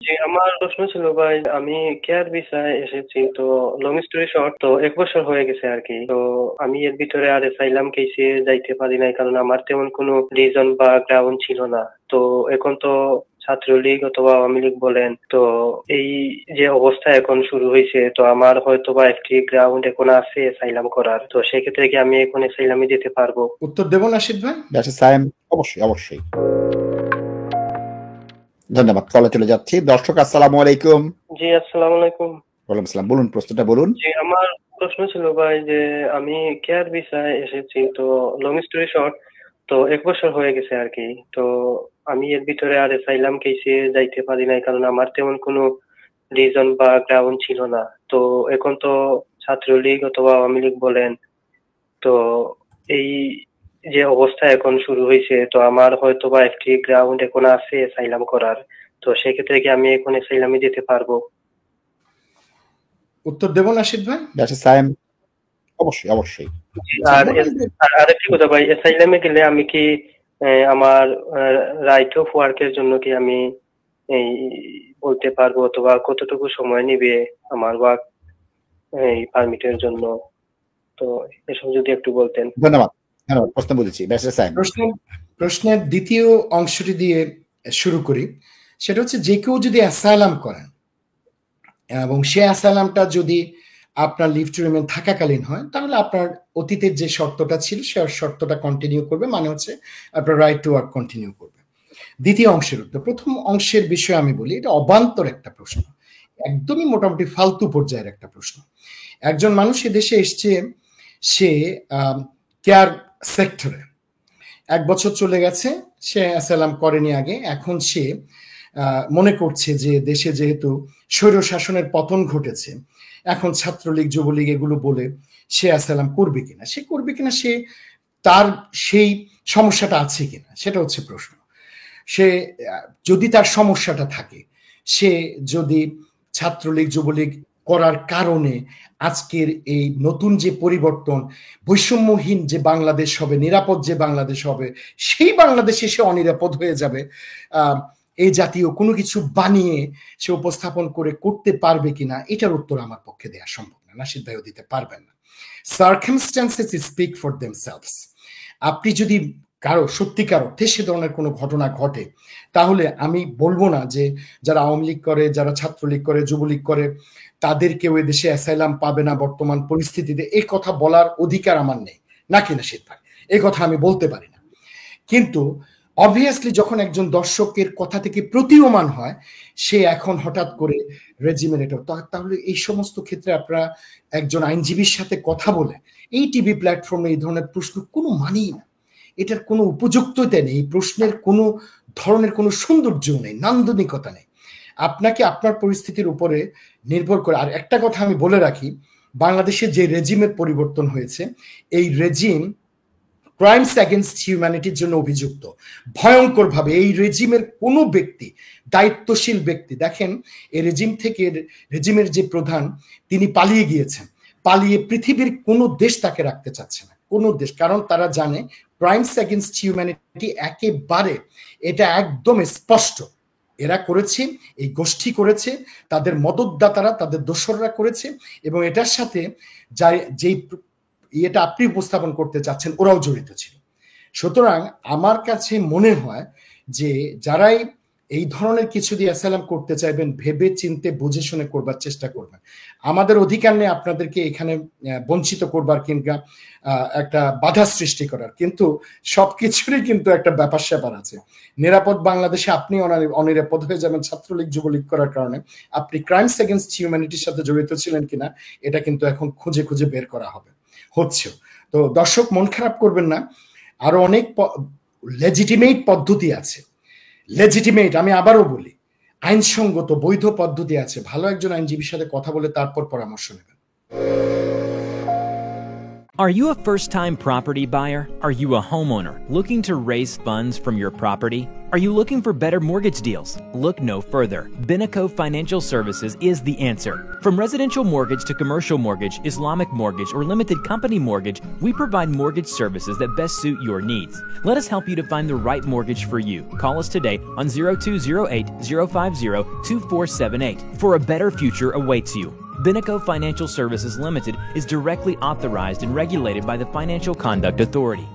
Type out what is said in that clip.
জি, আমার প্রশ্ন ছিল ভাই, আমি কেয়ার ভিসায় এসেছি। তো লং স্টোরি শর্ট, তো ১ বছর হয়ে গেছে আরকি। তো আমি এর ভিতরে আর অ্যাসাইলাম কেসে যাইতে পারি নাই, কারণ আমার তেমন কোনো রিজন বা গ্রাউন্ড ছিল না। তো এখন তো ছাত্রলীগ অথবা আওয়ামী লীগ বলেন, তো এই যে অবস্থা এখন শুরু হইছে, তো আমার হয়তোবা একটি গ্রাউন্ড এখন আছে অ্যাসাইলাম করার। তো সেক্ষেত্রে কি আমি এখন অ্যাসাইলামে যেতে পারবো? উত্তর দেব নাশিদ ভাই? ব্যাসে সায়েম অবশ্যই, অবশ্যই। ধন্যবাদ। কলে চলে যাচ্ছি। দর্শক আসসালামু আলাইকুম। জি, আসসালামু আলাইকুম। ওয়ালাইকুম আসসালাম। বলুন, প্রশ্নটা বলুন। জি, আমার প্রশ্ন ছিল ভাই যে আমি কেয়ার ভিসায় এসেছি। তো লং স্টোরি শর্ট, তো ১ বছর হয়ে গেছে আরকি। তো আমি এর ভিতরে আর অ্যাসাইলাম কেসে যাইতে পারি নাই, কারণ আমার তেমন কোনো রিজন বা গ্রাউন্ড ছিল না। তো এখন তো ছাত্রলীগ অথবা আওয়ামী লীগ বলেন, তো এই যে অবস্থা এখন শুরু হইছে, তো আমার হয়তোবা একটি গ্রাউন্ড এখন আছে অ্যাসাইলাম করার। তো সেক্ষেত্রে কি আমি এখন অ্যাসাইলামে যেতে পারবো? উত্তর দেব নাশিদ ভাই? ব্যাসে সায়েম অবশ্যই, অবশ্যই। জি, আর আরেকটি কথা ভাই, অ্যাসাইলামে গেলে আমি কি আমার রাইট অফ ওয়ার্ক এর জন্য কি আমি এই বলতে পারবো, অথবা কতটুকু সময় নিবে আমার ওয়ার্ক এই পারমিটের জন্য? তো এসব যদি একটু বলতেন। ধন্যবাদ, ধন্যবাদ। প্রশ্ন বুঝেছি। ব্যাসে সায়েম। প্রশ্নের দ্বিতীয় অংশটি দিয়ে শুরু করি। সেটা হচ্ছে, যে কেউ যদি অ্যাসাইলাম করেন এবং সে অ্যাসাইলামটা যদি আপনার লিভ টু রিমেইন থাকাকালীন হয়, তাহলে আপনার অতীতের যে শর্তটা ছিল সে শর্তটা কন্টিনিউ করবে, মানে হচ্ছে আপনার রাইট টু ওয়ার্ক কন্টিনিউ করবে। দ্বিতীয় অংশের উত্তর, প্রথম অংশের বিষয়ে আমি বলি, এটা অবান্তর একটা প্রশ্ন, একদমই মোটামুটি ফালতু পর্যায়ের একটা প্রশ্ন। একজন মানুষ এদেশে এসছে, সে কেয়ার সেক্টরে 1 বছর চলে গেছে, সে অ্যাসাইলাম করেনি আগে, এখন সে মনে করছে যে দেশে যেহেতু স্বৈর শাসনের পতন ঘটেছে, এখন ছাত্রলীগ যুবলীগ এগুলো বলে সে অ্যাসাইলাম করবে কিনা, সে করবে কিনা, সে তার সেই সমস্যাটা আছে কিনা, সেটা হচ্ছে প্রশ্ন। সে যদি তার সমস্যাটা থাকে, সে যদি ছাত্রলীগ যুবলীগ করার কারণে আজকের এই নতুন যে পরিবর্তন, বৈষম্যহীন যে বাংলাদেশ হবে, নিরাপদ যে বাংলাদেশ হবে, সেই বাংলাদেশে সে অনিরাপদ হয়ে যাবে, এই জাতীয় কোনো কিছু বানিয়ে সে উপস্থাপন করে করতে পারবে কিনা, এটার উত্তর আমার পক্ষে দেওয়া সম্ভব না, নাশিদ ভাইও দিতে পারবেন না। Circumstances speak for themselves. আপনি যদি কারো সত্যিকার অর্থে সে ধরনের কোনো ঘটনা ঘটে, তাহলে আমি বলবো না যে যারা আওয়ামী লীগ করে, যারা ছাত্রলীগ করে, যুবলীগ করে, তাদের কেউ এদেশে অ্যাসাইলাম পাবে না বর্তমান পরিস্থিতিতে, এই কথা বলার অধিকার আমার নেই, নাকি নাশিদ ভাই? এই কথা আমি বলতে পারি না। কিন্তু অবভিয়াসলি যখন একজন দর্শকের কথা থেকে প্রতীয়মান হয় সে এখন হঠাৎ করে রেজিমের এটা, তাহলে এই সমস্ত ক্ষেত্রে আপনারা একজন আইনজীবীর সাথে কথা বলে এই টিভি প্ল্যাটফর্মে এই ধরনের প্রশ্ন কোনো মানেই না, এটার কোনো উপযুক্ততা নেই, এই প্রশ্নের কোনো ধরনের কোনো সৌন্দর্য নেই, নান্দনিকতা নেই। আপনাকে আপনার পরিস্থিতির উপরে নির্ভর করে। আর একটা কথা আমি বলে রাখি, বাংলাদেশে যে রেজিমের পরিবর্তন হয়েছে, এই রেজিম ক্রাইমস অ্যাগেনস্ট হিউম্যানিটির জন্য অভিযুক্ত ভয়ঙ্করভাবে। এই রেজিমের কোনো ব্যক্তি, দায়িত্বশীল ব্যক্তি, দেখেন এই রেজিম থেকে, রেজিমের যে প্রধান তিনি পালিয়ে গিয়েছেন, পালিয়ে পৃথিবীর কোনো দেশ তাকে রাখতে চাচ্ছে না, কোনো দেশ, কারণ তারা জানে ক্রাইমস অ্যাগেনস্ট হিউম্যানিটি একেবারে, এটা একদম স্পষ্ট এরা করেছে, এই গোষ্ঠী করেছে, তাদের মদতদাতারা, তাদের দোসররা করেছে, এবং এটার সাথে যেই এটা আপনি উপস্থাপন করতে চাচ্ছেন ওরাও জড়িত ছিল। সুতরাং আমার কাছে মনে হয় যে যারাই এই ধরনের কিছু দিয়ে অ্যাসাইলাম করতে চাইবেন, ভেবে চিনতে বুঝে শুনে করবার চেষ্টা করবেন। আমাদের অধিকার নেই আপনাদেরকে এখানে বঞ্চিত করবার কিংবা একটা বাধা সৃষ্টি করার, কিন্তু সবকিছুরই কিন্তু একটা ব্যাপার স্যাপার আছে। নিরাপদ বাংলাদেশে আপনি অনিরাপদ হয়ে যাবেন ছাত্রলীগ যুবলীগ করার কারণে। আপনি ক্রাইমস এগেনস্ট হিউম্যানিটির সাথে জড়িত ছিলেন কিনা এটা কিন্তু এখন খুঁজে খুঁজে বের করা হবে, হচ্ছে। তো দর্শক মন খারাপ করবেন না, আরো অনেক লেজিটিমেট পদ্ধতি আছে, লেজিটিমেট, আমি আবারও বলি, আইনসঙ্গত বৈধ পদ্ধতি আছে। ভালো একজন আইনজীবীর সাথে কথা বলে তারপর পরামর্শ নেবেন। Are you a first-time property buyer? Are you a homeowner looking to raise funds from your property? Are you looking for better mortgage deals? Look no further. Binaco Financial Services is the answer. From residential mortgage to commercial mortgage, Islamic mortgage, or limited company mortgage, we provide mortgage services that best suit your needs. Let us help you to find the right mortgage for you. Call us today on 0208-050-2478 for a better future awaits you. Binaco Financial Services Limited is directly authorized and regulated by the Financial Conduct Authority.